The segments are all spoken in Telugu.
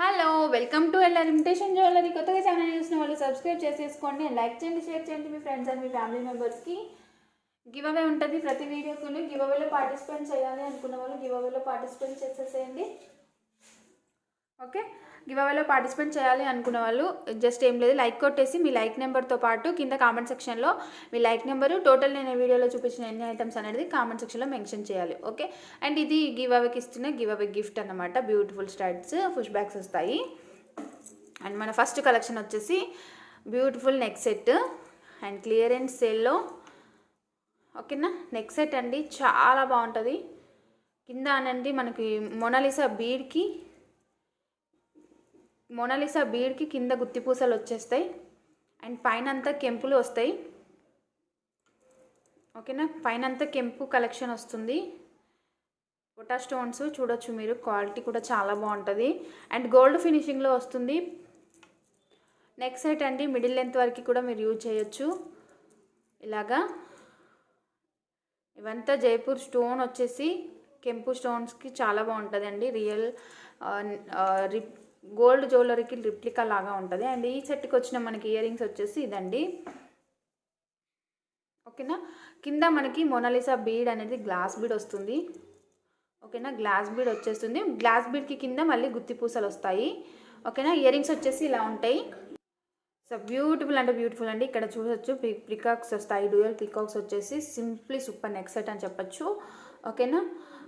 Hello welcome to LR imitation jewellery. కొత్తగా ఛానల్ చూసిన వాళ్ళు సబ్స్క్రైబ్ చేసేసుకోండి అండ్ లైక్ చేయండి, షేర్ చేయండి మీ ఫ్రెండ్స్ అండ్ మీ ఫ్యామిలీ మెంబర్స్కి. గివ్ అవే ఉంటుంది ప్రతి వీడియోకి. గివ్ అవేలో పార్టిసిపేట్ చేయాలి అనుకున్న వాళ్ళు గివ్ అవేలో పార్టిసిపేట్ చేసేసేయండి. ఓకే, గివ్ అవేలో పార్టిసిపేట్ చేయాలి అనుకున్న వాళ్ళు జస్ట్ ఏం లేదు, లైక్ కొట్టేసి మీ లైక్ నెంబర్తో పాటు కింద కామెంట్ సెక్షన్లో మీ లైక్ నెంబరు, టోటల్ నేను వీడియోలో చూపించిన ఎన్ని ఐటమ్స్ అనేది కామెంట్ సెక్షన్లో మెన్షన్ చేయాలి. ఓకే, అండ్ ఇది గివ్ అవేకి ఇస్తున్న గివ్ అవే గిఫ్ట్ అన్నమాట. బ్యూటిఫుల్ స్టడ్స్ పుష్ బ్యాగ్స్ వస్తాయి. అండ్ మన ఫస్ట్ కలెక్షన్ వచ్చేసి beautiful neck set and clearance సేల్లో. ఓకేనా, నెక్ సెట్ అండి, చాలా బాగుంటుంది. కింద అనండి మనకి మొనాలిసా బీడ్కి కింద గుత్తిపూసలు వచ్చేస్తాయి అండ్ పైన అంతా కెంపులు వస్తాయి. ఓకేనా, పైన అంతా కెంపు కలెక్షన్ వస్తుంది. పొటా స్టోన్స్ చూడొచ్చు మీరు, క్వాలిటీ కూడా చాలా బాగుంటుంది అండ్ గోల్డ్ ఫినిషింగ్లో వస్తుంది. నెక్ సెట్ అండి, మిడిల్ లెంత్ వరకు కూడా మీరు యూజ్ చేయొచ్చు. ఇలాగా ఇవంతా జైపూర్ స్టోన్ వచ్చేసి కెంపు స్టోన్స్కి చాలా బాగుంటుందండి. రియల్ గోల్డ్ జ్యువెలరీకి రిప్లికా లాగా ఉంటుంది. అండ్ ఈ సెట్కి వచ్చిన మనకి ఇయర్ రింగ్స్ వచ్చేసి ఇదండి. ఓకేనా, కింద మనకి మొనాలిసా బీడ్ అనేది గ్లాస్ బీడ్ వస్తుంది. ఓకేనా, గ్లాస్ బీడ్ వచ్చేస్తుంది. గ్లాస్ బీడ్కి కింద మళ్ళీ గుత్తి పూసలు వస్తాయి. ఓకేనా, ఇయర్ రింగ్స్ వచ్చేసి ఇలా ఉంటాయి. సో బ్యూటిఫుల్ అంటే బ్యూటిఫుల్ అండి. ఇక్కడ చూడొచ్చు పికాక్స్ వస్తాయి, డ్యూయల్ పికాక్స్ వచ్చేసి సింప్లీ సూపర్ నెక్ సెట్ అని చెప్పచ్చు. ఓకేనా,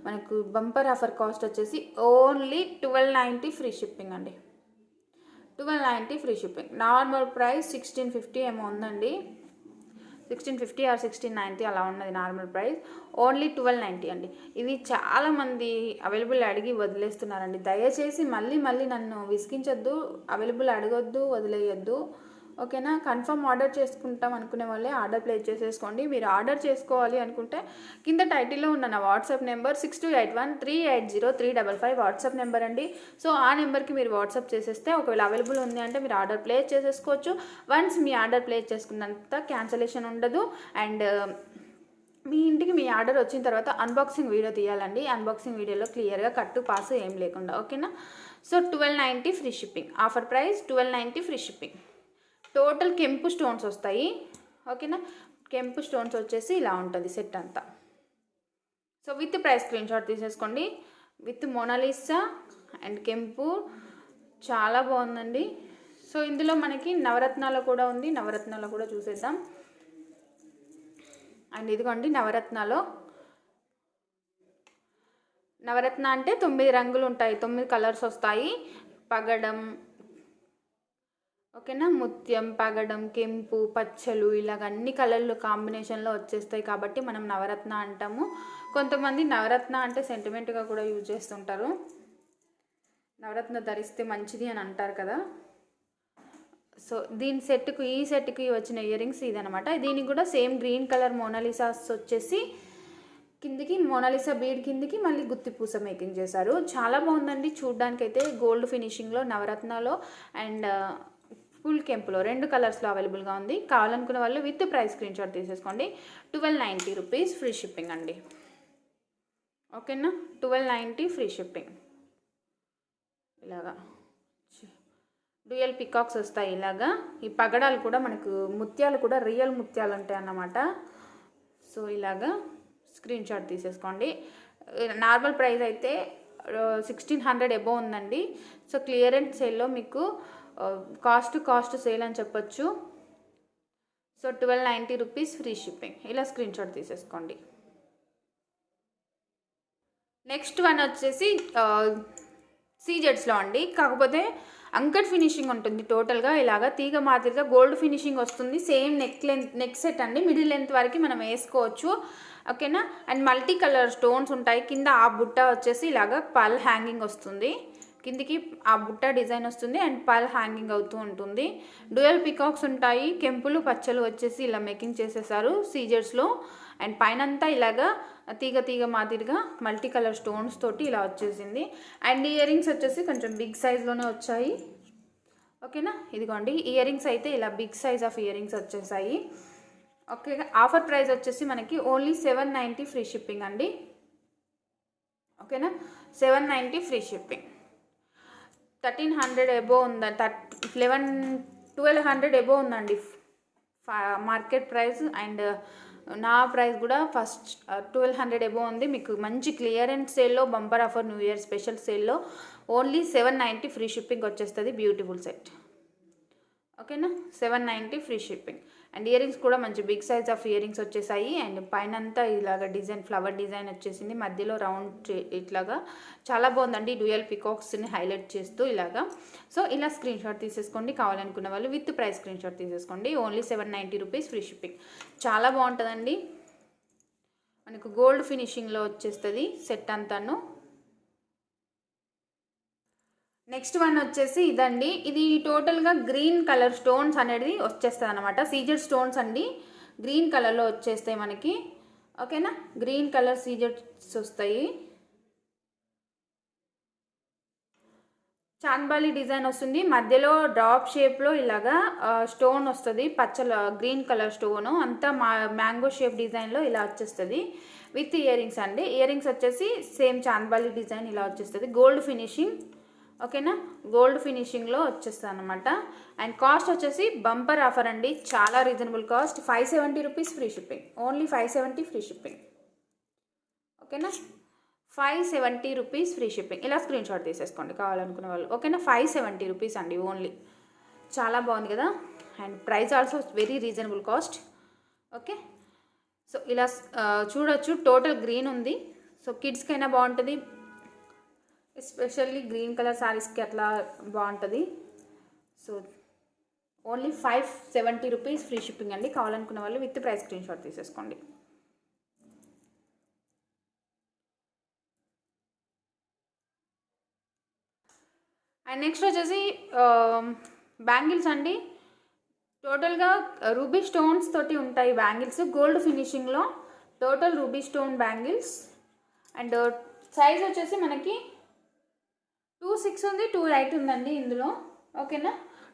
మనకు బంపర్ ఆఫర్ కాస్ట్ వచ్చేసి ఓన్లీ 1290 ఫ్రీ షిప్పింగ్ అండి. 1290 ఫ్రీ షిప్పింగ్. నార్మల్ ప్రైస్ 1650 ఏమో ఉందండి, 1650 ఆర్ 1690 అలా ఉన్నది నార్మల్ ప్రైస్. ఓన్లీ 1290 అండి. ఇవి చాలామంది అవైలబుల్ అడిగి వదిలేస్తున్నారండి. దయచేసి మళ్ళీ నన్ను విసిగించొద్దు, అవైలబుల్ అడగొద్దు, వదిలేయొద్దు. ఓకేనా, కన్ఫర్మ్ ఆర్డర్ చేసుకుంటాం అనుకునే వాళ్ళే ఆర్డర్ ప్లేస్ చేసేసుకోండి. మీరు ఆర్డర్ చేసుకోవాలి అనుకుంటే కింద టైటిల్లో ఉన్న నా వాట్సాప్ నెంబర్ 6281380355 వాట్సాప్ నెంబర్ అండి. సో ఆ నెంబర్కి మీరు వాట్సాప్ చేసేస్తే ఒకవేళ అవైలబుల్ ఉంది అంటే మీరు ఆర్డర్ ప్లేస్ చేసేసుకోవచ్చు. వన్స్ మీ ఆర్డర్ ప్లేస్ చేసుకున్నంత క్యాన్సలేషన్ ఉండదు. అండ్ మీ ఇంటికి మీ ఆర్డర్ వచ్చిన తర్వాత అన్బాక్సింగ్ వీడియో తీయాలండి. అన్బాక్సింగ్ వీడియోలో క్లియర్గా కట్టు పాసు ఏం లేకుండా. ఓకేనా, so 1290 free shipping. Offer price 1290 free shipping. Total కెంపు స్టోన్స్ వస్తాయి. ఓకేనా, కెంపు స్టోన్స్ వచ్చేసి ఇలా ఉంటుంది సెట్ అంతా. So with price screenshot తీసేసుకోండి. విత్ మొనాలిసా అండ్ కెంపు చాలా బాగుందండి. సో ఇందులో మనకి నవరత్నాలు కూడా ఉంది, నవరత్నాలు కూడా చూసేద్దాం. అండ్ ఇదిగోండి నవరత్న అంటే 9 రంగులు ఉంటాయి, 9 కలర్స్ వస్తాయి. పగడం, ఓకేనా, ముత్యం, పగడం, కెంపు, పచ్చలు ఇలాగ అన్ని కలర్లు కాంబినేషన్లో వచ్చేస్తాయి కాబట్టి మనం నవరత్న అంటాము. కొంతమంది నవరత్న అంటే సెంటిమెంట్గా కూడా యూజ్ చేస్తుంటారు. నవరత్న ధరిస్తే మంచిది అని అంటారు కదా. సో ఈ సెట్కి వచ్చిన ఇయర్ రింగ్స్ ఇదనమాట. దీనికి కూడా సేమ్ గ్రీన్ కలర్ మోనాలిసాస్ వచ్చేసి కిందికి మోనాలిసా బీడ్ కిందికి మళ్ళీ గుత్తి పూస మేకింగ్ చేశారు. చాలా బాగుందండి చూడ్డానికి అయితే. గోల్డ్ ఫినిషింగ్లో నవరత్నాలో అండ్ ఫుల్ కెంపులో 2 కలర్స్లో అవైలబుల్గా ఉంది. కావాలనుకున్న వాళ్ళు విత్ ప్రైస్ స్క్రీన్ షాట్ తీసేసుకోండి. 1290 రూపీస్ ఫ్రీ షిప్పింగ్ అండి. ఓకేనా, 1290 ఫ్రీ షిప్పింగ్. ఇలాగా డ్యూయల్ పికాక్స్ వస్తాయి. ఇలాగా ఈ పగడాలు కూడా మనకు ముత్యాలు కూడా రియల్ ముత్యాలు ఉంటాయి అన్నమాట. సో ఇలాగా స్క్రీన్ షాట్ తీసేసుకోండి. నార్మల్ ప్రైస్ అయితే 1600 ఎబో ఉందండి. సో క్లియరెన్స్ సేల్లో మీకు కాస్ట్ సేల్ అని చెప్పొచ్చు. So 1290 rupees free shipping. ఇలా స్క్రీన్ షాట్ తీసేసుకోండి. నెక్స్ట్ వన్ వచ్చేసి సీజెడ్స్లో అండి, కాకపోతే అంకట్ ఫినిషింగ్ ఉంటుంది. టోటల్గా ఇలాగా తీగ మాదిరిగా గోల్డ్ ఫినిషింగ్ వస్తుంది. సేమ్ నెక్ సెట్ అండి, మిడిల్ లెంత్ వరకు మనం వేసుకోవచ్చు. ఓకేనా, అండ్ మల్టీ కలర్ స్టోన్స్ ఉంటాయి. కింద ఆ బుట్ట వచ్చేసి ఇలాగా పల్ హ్యాంగింగ్ వస్తుంది, కిందికి ఆ బుట్ట డిజైన్ వస్తుంది అండ్ పల్ హ్యాంగింగ్ అవుతూ ఉంటుంది. డ్యూయల్ పికాక్స్ ఉంటాయి. కెంపులు పచ్చలు వచ్చేసి ఇలా మేకింగ్ చేసేసారు సీజర్స్లో. అండ్ పైనంతా ఇలాగా తీగ మాదిరిగా మల్టీ కలర్ స్టోన్స్ తోటి ఇలా వచ్చేసింది. అండ్ ఇయర్ రింగ్స్ వచ్చేసి కొంచెం బిగ్ సైజ్లోనే వచ్చాయి. ఓకేనా, ఇదిగోండి ఇయర్ రింగ్స్ అయితే ఇలా big size of ear rings వచ్చేసాయి. ఓకే, ఆఫర్ ప్రైస్ వచ్చేసి మనకి ఓన్లీ 790 ఫ్రీ షిప్పింగ్ అండి. ఓకేనా, 790 ఫ్రీ షిప్పింగ్. 1300 ఎబో ఉందండి, 1200 ఎబో ఉందండి మార్కెట్ ప్రైస్. అండ్ నా ప్రైస్ కూడా ఫస్ట్ 1200 ఎబో ఉంది. మీకు మంచి క్లియరెన్స్ సేల్లో, bumper offer, new year special సేల్లో ఓన్లీ 790 ఫ్రీ షిప్పింగ్ వచ్చేస్తుంది. Beautiful set. ఓకేనా, 790 free shipping. And ear rings కూడా మంచి big size of ear rings వచ్చేసాయి. అండ్ పైన అంతా ఇలాగ డిజైన్, ఫ్లవర్ డిజైన్ వచ్చేసింది, మధ్యలో రౌండ్ ఇట్లాగా చాలా బాగుందండి. డ్యూయల్ పికాక్స్ని హైలైట్ చేస్తూ ఇలాగా. సో ఇలా స్క్రీన్ షాట్ తీసేసుకోండి, కావాలనుకున్న వాళ్ళు విత్ ప్రైస్ స్క్రీన్ షాట్ తీసేసుకోండి. Only 790 rupees free shipping. చాలా బాగుంటుందండి. మనకు గోల్డ్ ఫినిషింగ్లో వచ్చేస్తుంది సెట్ అంతాను. నెక్స్ట్ వన్ వచ్చేసి ఇదండి. ఇది టోటల్గా గ్రీన్ కలర్ స్టోన్స్ అనేది వచ్చేస్తుంది అనమాట. సీజెడ్ స్టోన్స్ అండి, గ్రీన్ కలర్లో వచ్చేస్తాయి మనకి. ఓకేనా, గ్రీన్ కలర్ సీజెడ్స్ వస్తాయి. చాంద్బాలి డిజైన్ వస్తుంది, మధ్యలో డ్రాప్ షేప్లో ఇలాగా స్టోన్ వస్తుంది, గ్రీన్ కలర్ స్టోను అంతా మ్యాంగో షేప్ డిజైన్లో ఇలా వచ్చేస్తుంది. విత్ ఇయర్ రింగ్స్ అండి. ఇయర్ రింగ్స్ వచ్చేసి సేమ్ చాంద్బాలి డిజైన్ ఇలా వచ్చేస్తుంది. Gold finishing. ఓకేనా, గోల్డ్ ఫినిషింగ్లో వచ్చేస్తుంది అనమాట. అండ్ కాస్ట్ వచ్చేసి బంపర్ ఆఫర్ అండి, చాలా reasonable cost. 570 rupees free shipping. Only 570 free shipping. ఓకేనా, 570 రూపీస్ ఫ్రీ షిప్పింగ్. ఇలా స్క్రీన్ షాట్ తీసేసుకోండి కావాలనుకునే వాళ్ళు. ఓకేనా, 570 రూపీస్ అండి ఓన్లీ. చాలా బాగుంది కదా. And price also very reasonable cost. Okay, so ఇలా చూడొచ్చు. టోటల్ గ్రీన్ ఉంది. సో కిడ్స్కైనా బాగుంటుంది, ఎస్పెషల్లీ గ్రీన్ కలర్ శారీస్కి అట్లా బాగుంటుంది. So only 570 rupees free shipping అండి. కావాలనుకున్న వాళ్ళు విత్ ప్రైస్ స్క్రీన్ షాట్ తీసేసుకోండి. అండ్ నెక్స్ట్ వచ్చేసి బ్యాంగిల్స్ అండి. టోటల్గా రూబీ స్టోన్స్ తోటి ఉంటాయి బ్యాంగిల్స్, గోల్డ్ ఫినిషింగ్లో total ruby stone bangles. And size వచ్చేసి మనకి 2.6 ఉంది, 2.8 ఉందండి ఇందులో. ఓకేనా,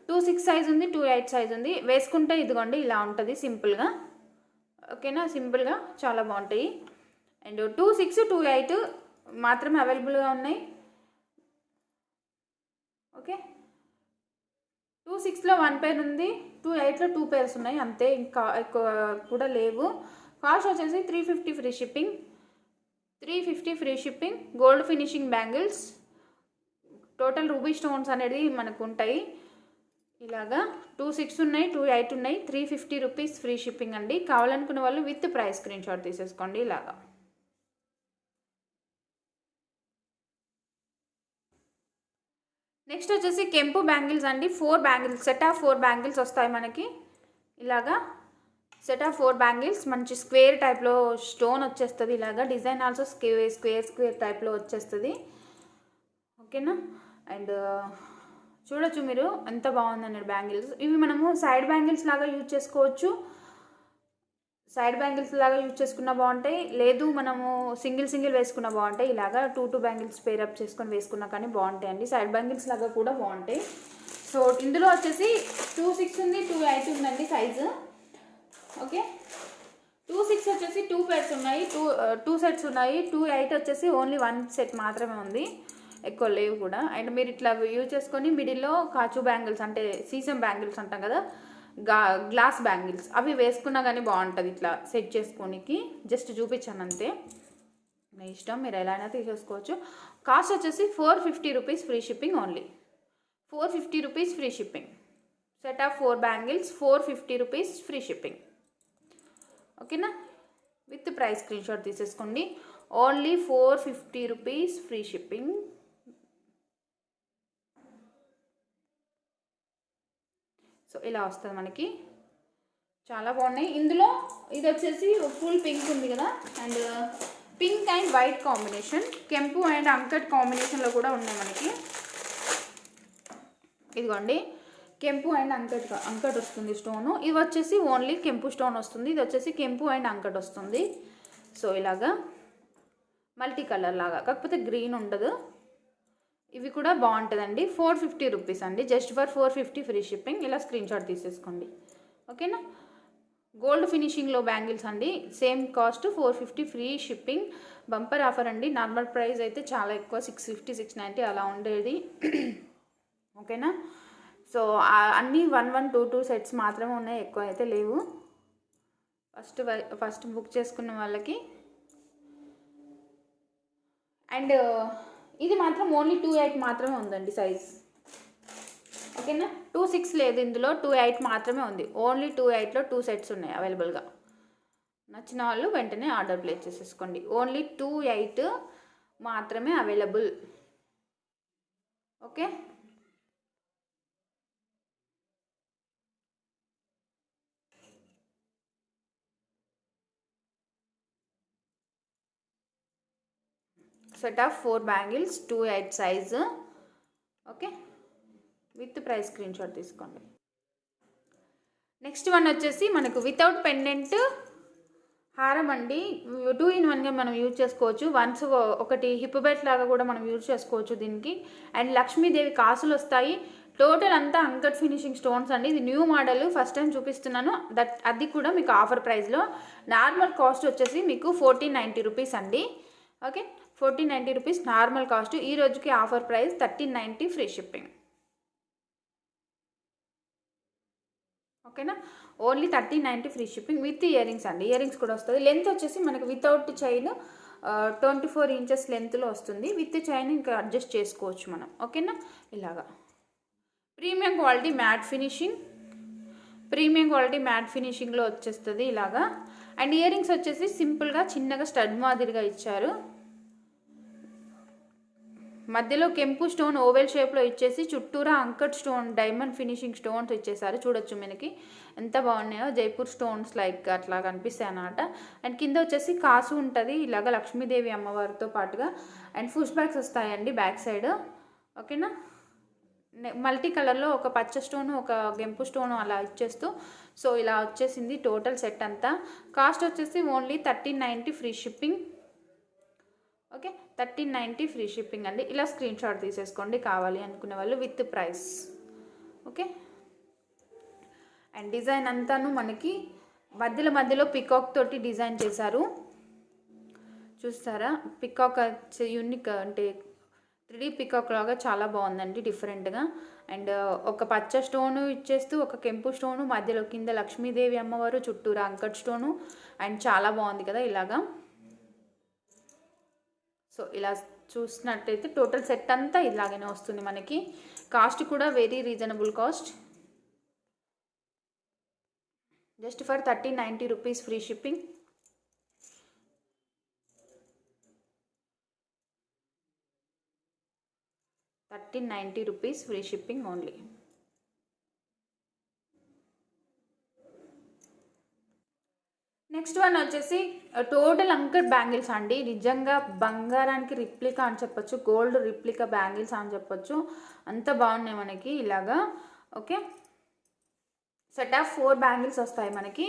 2.6 సైజ్ ఉంది, 2.8 సైజ్ ఉంది. వేసుకుంటే ఇదిగోండి ఇలా ఉంటుంది సింపుల్గా. ఓకేనా, సింపుల్గా చాలా బాగుంటాయి. అండ్ 2.6, 2.8 మాత్రమే అవైలబుల్గా ఉన్నాయి. ఓకే, 2.6లో 1 పేర్ ఉంది, 2.8లో 2 పేర్స్ ఉన్నాయి అంతే, ఇంకా ఎక్కువ కూడా లేవు. కాస్ట్ వచ్చేసి 350 free shipping. 350 free shipping. Gold finishing bangles, total ruby stones అనేది మనకు ఉంటాయి ఇలాగా. 2.6 ఉన్నాయి, 2.8 ఉన్నాయి. 350 రూపీస్ ఫ్రీ షిప్పింగ్ అండి. కావాలనుకున్న వాళ్ళు విత్ ప్రైస్ స్క్రీన్ షాట్ తీసేసుకోండి ఇలాగా. నెక్స్ట్ వచ్చేసి కెంపు బ్యాంగిల్స్ అండి. 4 బ్యాంగిల్స్, సెట్ ఆఫ్ 4 బ్యాంగిల్స్ వస్తాయి మనకి ఇలాగా. సెట్ ఆఫ్ 4 బ్యాంగిల్స్ మంచి స్క్వేర్ టైప్లో స్టోన్ వచ్చేస్తుంది ఇలాగా. డిజైన్ ఆల్సో స్క్వేర్ టైప్లో వచ్చేస్తుంది. ఓకేనా, అండ్ చూడొచ్చు మీరు ఎంత బాగుందన్నాడు బ్యాంగిల్స్. ఇవి మనము సైడ్ బ్యాంగిల్స్ లాగా యూజ్ చేసుకోవచ్చు, సైడ్ బ్యాంగిల్స్ లాగా యూజ్ చేసుకున్న బాగుంటాయి, లేదు మనము సింగిల్ వేసుకున్న బాగుంటాయి. ఇలాగా 2 బ్యాంగిల్స్ పేరప్ చేసుకొని వేసుకున్నా కానీ బాగుంటాయి అండి. సైడ్ బ్యాంగిల్స్ లాగా కూడా బాగుంటాయి. సో ఇందులో వచ్చేసి 2.6 ఉంది, 2.8 ఉందండి సైజు. ఓకే, 2.6 వచ్చేసి 2 పేర్స్ ఉన్నాయి, 2 సెట్స్ ఉన్నాయి. 2.8 వచ్చేసి ఓన్లీ 1 సెట్ మాత్రమే ఉంది, ఎక్కువ లేవు కూడా. అండ్ మీరు ఇట్లా యూజ్ చేసుకొని మిడిల్లో కాచు బ్యాంగిల్స్ అంటే సీసం బ్యాంగిల్స్ అంటాం కదా, గ్లాస్ బ్యాంగిల్స్ అవి వేసుకున్నా కానీ బాగుంటుంది ఇట్లా సెట్ చేసుకోనికి. జస్ట్ చూపించాను అంతే, మీ ఇష్టం, మీరు ఎలా అయినా తీసేసుకోవచ్చు. కాస్ట్ వచ్చేసి 450 rupees free shipping. Only 450 rupees free shipping. Set of 4 bangles 450 rupees free shipping. ఓకేనా, విత్ ప్రైస్ స్క్రీన్ షాట్ తీసేసుకోండి. Only 450 rupees free shipping. So ఇలా వస్తుంది మనకి, చాలా బాగున్నాయి. ఇందులో ఇది వచ్చేసి ఫుల్ పింక్ ఉంది కదా, and pink and white combination, కెంపు అండ్ అంకట్ కాంబినేషన్లో కూడా ఉన్నాయి మనకి. ఇదిగోండి, కెంపు అండ్ అంకట్ వస్తుంది స్టోను. ఇది వచ్చేసి ఓన్లీ కెంపు స్టోన్ వస్తుంది, ఇది వచ్చేసి కెంపు అండ్ అంకట్ వస్తుంది. సో ఇలాగా మల్టీ కలర్ లాగా, కాకపోతే గ్రీన్ ఉండదు. ఇవి కూడా బాగుంటుందండి. 450 రూపీస్ అండి, జస్ట్ ఫర్ 450 ఫ్రీ షిప్పింగ్. ఇలా స్క్రీన్ షాట్ తీసేసుకోండి. ఓకేనా, గోల్డ్ ఫినిషింగ్లో బ్యాంగిల్స్ అండి, same cost 450 free shipping. Bumper offer అండి. నార్మల్ ప్రైస్ అయితే చాలా ఎక్కువ, 650 690 అలా ఉండేది. ఓకేనా. సో అన్నీ 1 1 2 2 సెట్స్ మాత్రమే ఉన్నాయి, ఎక్కువ అయితే లేవు. ఫస్ట్ బుక్ చేసుకున్న వాళ్ళకి. అండ్ ఇది మాత్రం ఓన్లీ 2.8 మాత్రమే ఉందండి సైజ్. ఓకేనా, 2.6 లేదు ఇందులో, 2.8 మాత్రమే ఉంది. ఓన్లీ 2.8లో 2 సెట్స్ ఉన్నాయి అవైలబుల్గా. నచ్చిన వాళ్ళు వెంటనే ఆర్డర్ ప్లేస్ చేసేసుకోండి. ఓన్లీ 2.8 మాత్రమే available. Okay. Set of 4 bangles 2.8 size. Okay, with price screen shot తీసుకోండి. నెక్స్ట్ వన్ వచ్చేసి మనకు వితౌట్ పెండెంట్ హారం అండి. 2 in 1గా మనం యూజ్ చేసుకోవచ్చు. వన్స్ ఒకటి హిప్ బెల్ట్ లాగా కూడా మనం యూజ్ చేసుకోవచ్చు దీనికి. అండ్ లక్ష్మీదేవి కాసులు వస్తాయి. టోటల్ అంతా అంకట్ ఫినిషింగ్ స్టోన్స్ అండి. ఇది న్యూ మోడల్, ఫస్ట్ టైం చూపిస్తున్నాను. అది కూడా మీకు ఆఫర్ ప్రైస్లో. నార్మల్ కాస్ట్ వచ్చేసి మీకు 1490 రూపీస్ అండి. Okay, 1490 rupees normal cost. ఈ రోజుకి ఆఫర్ ప్రైస్ 1390 ఫ్రీ షిప్పింగ్. ఓకేనా, only 1390 free shipping with ear rings అండి. ఇయర్ రింగ్స్ కూడా వస్తుంది. లెంత్ వచ్చేసి మనకు వితౌట్ చైన్ 24 ఇంచెస్ లెంత్లో వస్తుంది. విత్ చైన్ ఇంకా అడ్జస్ట్ చేసుకోవచ్చు మనం. ఓకేనా, ఇలాగా ప్రీమియం క్వాలిటీ మ్యాట్ ఫినిషింగ్లో వచ్చేస్తుంది ఇలాగా. అండ్ ఇయర్ రింగ్స్ వచ్చేసి సింపుల్గా చిన్నగా స్టడ్ మాదిరిగా ఇచ్చారు. మధ్యలో కెంపు స్టోన్ ఓవెల్ షేప్లో ఇచ్చేసి చుట్టూరా uncut stone diamond finishing stones ఇచ్చేసారు. చూడొచ్చు మనకి ఎంత బాగున్నాయో, జైపూర్ స్టోన్స్ లైక్ అట్లా కనిపిస్తాయి అన్నమాట. అండ్ కింద వచ్చేసి కాసు ఉంటుంది ఇలాగ లక్ష్మీదేవి అమ్మవారితో పాటుగా. అండ్ పుష్ బ్యాగ్స్ వస్తాయండి బ్యాక్ సైడ్. ఓకేనా, మల్టీ కలర్లో ఒక పచ్చ స్టోను ఒక గెంపు స్టోను అలా ఇచ్చేస్తూ. సో ఇలా వచ్చేసింది టోటల్ సెట్ అంతా. కాస్ట్ వచ్చేసి only 1390 free shipping. Okay, 1390 free shipping అండి. ఇలా స్క్రీన్ షాట్ తీసేసుకోండి కావాలి అనుకునే వాళ్ళు with price. Okay, and design అంతాను మనకి మధ్యలో పికాక్ తోటి డిజైన్ చేశారు. చూస్తారా, పికాక్ యూనిక్ అంటే 3D పికాక్ లాగా చాలా బాగుందండి డిఫరెంట్గా. అండ్ ఒక పచ్చ స్టోను ఇచ్చేస్తూ ఒక కెంపు స్టోను మధ్యలో కింద లక్ష్మీదేవి అమ్మవారు చుట్టూరా అంకట్ స్టోను. అండ్ చాలా బాగుంది కదా ఇలాగా. సో ఇలా చూసినట్టయితే టోటల్ సెట్ అంతా ఇలాగనే వస్తుంది మనకి. కాస్ట్ కూడా very reasonable cost, just for 1390 rupees free shipping. ₹1390 free shipping only. Next one వచ్చేసి టోటల్ అంకట్ బ్యాంగిల్స్ అండి. నిజంగా బంగారానికి రిప్లికా అని చెప్పొచ్చు, గోల్డ్ రిప్లికా బ్యాంగిల్స్ అని చెప్పొచ్చు. అంత బాగున్నాయి మనకి ఇలాగా. ఓకే, సెట్ ఆఫ్ 4 బ్యాంగిల్స్ వస్తాయి మనకి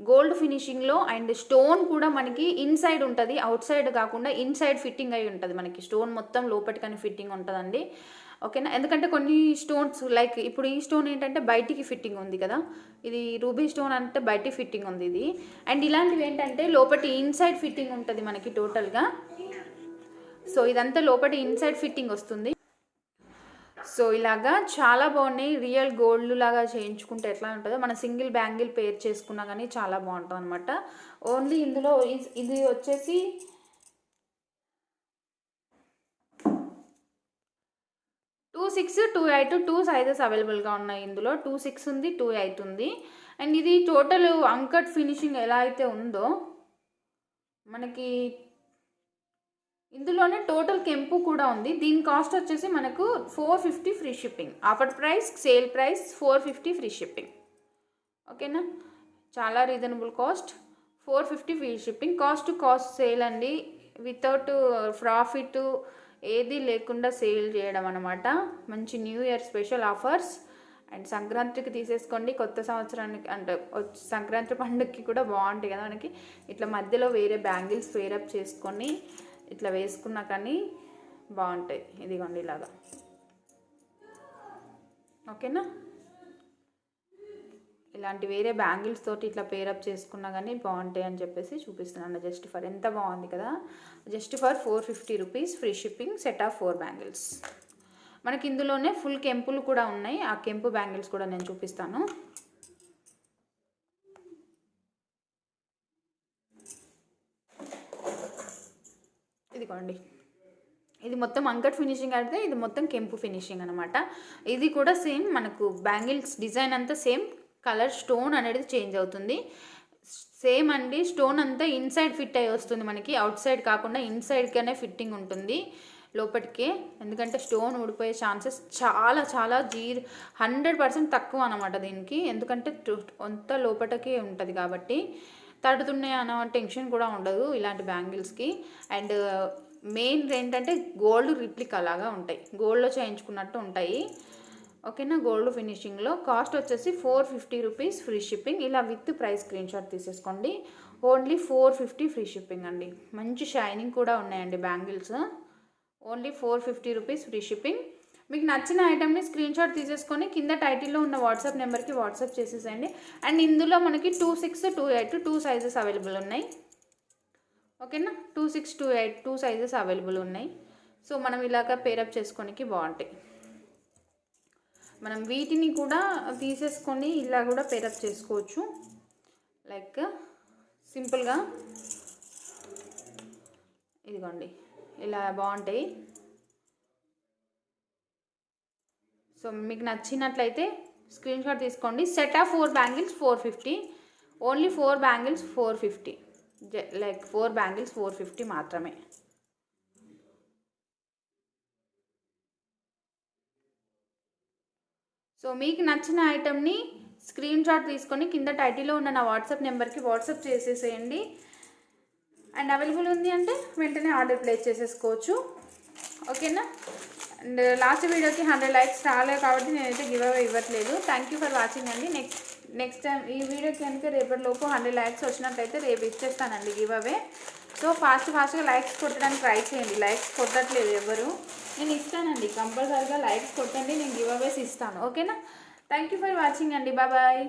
గోల్డ్ ఫినిషింగ్లో. అండ్ స్టోన్ కూడా మనకి ఇన్సైడ్ ఉంటుంది, అవుట్ సైడ్ కాకుండా ఇన్సైడ్ ఫిట్టింగ్ అయి ఉంటుంది మనకి. స్టోన్ మొత్తం లోపటికని ఫిట్టింగ్ ఉంటుందండి. ఓకేనా, ఎందుకంటే కొన్ని స్టోన్స్ లైక్ ఇప్పుడు ఈ స్టోన్ ఏంటంటే బయటికి ఫిట్టింగ్ ఉంది కదా, ఇది రూబీ స్టోన్ అంటే బయటికి ఫిట్టింగ్ ఉంది ఇది. అండ్ ఇలాంటివి ఏంటంటే లోపటి ఇన్సైడ్ ఫిట్టింగ్ ఉంటుంది మనకి టోటల్గా. సో ఇదంతా లోపటి ఇన్సైడ్ ఫిట్టింగ్ వస్తుంది. సో ఇలాగా చాలా బాగున్నాయి. రియల్ గోల్డ్ లాగా చేయించుకుంటే ఎట్లా ఉంటుందో మన సింగిల్ బ్యాంగిల్ పేర్ చేసుకున్నా కానీ చాలా బాగుంటుంది అనమాట. ఓన్లీ ఇందులో ఇది వచ్చేసి 2.6 2.8 2 సైజెస్ అవైలబుల్గా ఉన్నాయి ఇందులో. 2.6 ఉంది, 2.8 ఉంది. అండ్ ఇది టోటల్ అంకట్ ఫినిషింగ్ ఎలా అయితే ఉందో మనకి ఇందులోనే టోటల్ కెంపు కూడా ఉంది. దీని కాస్ట్ వచ్చేసి మనకు 450 free shipping. Offer price sale price 450 free shipping. ఓకేనా, చాలా reasonable cost, 450 free shipping. Cost sale అండి. వితౌట్ ప్రాఫిట్ ఏది లేకుండా సేల్ చేయడం అనమాట. మంచి new year special offers. And సంక్రాంతికి తీసేసుకోండి, కొత్త సంవత్సరానికి అంటే సంక్రాంతి పండుగకి కూడా బాగుంటాయి కదా మనకి. ఇట్లా మధ్యలో వేరే బ్యాంగిల్స్ పేరప్ చేసుకొని ఇట్లా వేసుకున్నా కానీ బాగుంటాయి. ఇదిగోండి ఇలాగా. ఓకేనా, ఇలాంటి వేరే బ్యాంగిల్స్ తోటి ఇట్లా పేరప్ చేసుకున్నా కానీ బాగుంటాయి అని చెప్పేసి చూపిస్తున్నాను. జస్ట్ ఫర్ ఎంత బాగుంది కదా, just for 450 rupees free shipping. Set of 4 bangles. మనకి ఇందులోనే ఫుల్ కెంపులు కూడా ఉన్నాయి. ఆ కెంపు బ్యాంగిల్స్ కూడా నేను చూపిస్తాను. ఇదిగోండి, ఇది మొత్తం అంకట్ ఫినిషింగ్ అయితే ఇది మొత్తం కెంపు ఫినిషింగ్ అనమాట. ఇది కూడా సేమ్ మనకు బ్యాంగిల్స్ డిజైన్ అంతా సేమ్, కలర్ స్టోన్ అనేది చేంజ్ అవుతుంది. సేమ్ అండి, స్టోన్ అంతా ఇన్సైడ్ ఫిట్ అయ్యి వస్తుంది మనకి, అవుట్ సైడ్ కాకుండా ఇన్సైడ్గానే ఫిట్టింగ్ ఉంటుంది లోపలికి. ఎందుకంటే స్టోన్ ఊడిపోయే ఛాన్సెస్ చాలా చాలా 100% తక్కువ అనమాట దీనికి. ఎందుకంటే అంతా లోపలికే ఉంటుంది కాబట్టి తడుతున్నాయి అన్న టెన్షన్ కూడా ఉండదు ఇలాంటి బ్యాంగిల్స్కి. అండ్ మెయిన్ ఏంటంటే గోల్డ్ రిప్లికా లాగా ఉంటాయి, గోల్డ్లో చేయించుకున్నట్టు ఉంటాయి. ఓకేనా, గోల్డ్ ఫినిషింగ్లో. కాస్ట్ వచ్చేసి 450 రూపీస్ ఫ్రీ షిప్పింగ్. ఇలా విత్ ప్రైస్ స్క్రీన్ షాట్ తీసేసుకోండి. ఓన్లీ 450 ఫ్రీ షిప్పింగ్ అండి. మంచి షైనింగ్ కూడా ఉన్నాయండి bangles. Only 450 rupees free shipping. మీకు నచ్చిన ఐటమ్ని స్క్రీన్ షాట్ తీసేసుకొని కింద టైటిల్లో ఉన్న వాట్సాప్ నెంబర్కి వాట్సాప్ చేసేసేయండి. అండ్ ఇందులో మనకి 2-6, 2-8 2 సైజెస్ అవైలబుల్ ఉన్నాయి. ఓకేనా, 2-6, 2-8 2 సైజెస్ అవైలబుల్ ఉన్నాయి. సో మనం ఇలాగ పేరప్ చేసుకోనికి బాగుంటాయి. మనం వీటిని కూడా తీసేసుకొని ఇలా కూడా పేరప్ చేసుకోవచ్చు. లైక్ సింపుల్గా ఇదిగోండి ఇలా బాగుంటాయి. సో మీకు నచ్చినట్లయితే స్క్రీన్ షాట్ తీసుకోండి. Set of 4 bangles 450. Only 4 bangles 450. Like 4 bangles 450 మాత్రమే. సో మీకు నచ్చిన ఐటమ్ని స్క్రీన్ షాట్ తీసుకొని కింద టైటిల్లో ఉన్న నా వాట్సాప్ నెంబర్కి వాట్సాప్ చేసేసేయండి. అండ్ అవైలబుల్ ఉంది అంటే వెంటనే ఆర్డర్ ప్లేస్ చేసేసుకోవచ్చు. ఓకేనా. అండ్ లాస్ట్ వీడియోకి 100 లైక్స్ రాలేదు కాబట్టి నేనైతే గివ్ అవే ఇవ్వట్లేదు. థ్యాంక్ యూ ఫర్ వాచింగ్ అండి. నెక్స్ట్ టైం ఈ వీడియోకి కనుక రేపటిలోపు 100 లైక్స్ వచ్చినట్లయితే రేపు ఇచ్చేస్తానండి గివ్ అవే. సో ఫాస్ట్గా లైక్స్ కొట్టడానికి ట్రై చేయండి. లైక్స్ కొట్టట్లేదు ఎవరు. నేను ఇస్తానండి, కంపల్సరీగా లైక్స్ కొట్టండి, నేను గివ్ అవేస్ ఇస్తాను. ఓకేనా. థ్యాంక్ యూ ఫర్ వాచింగ్ అండి. బాయ్.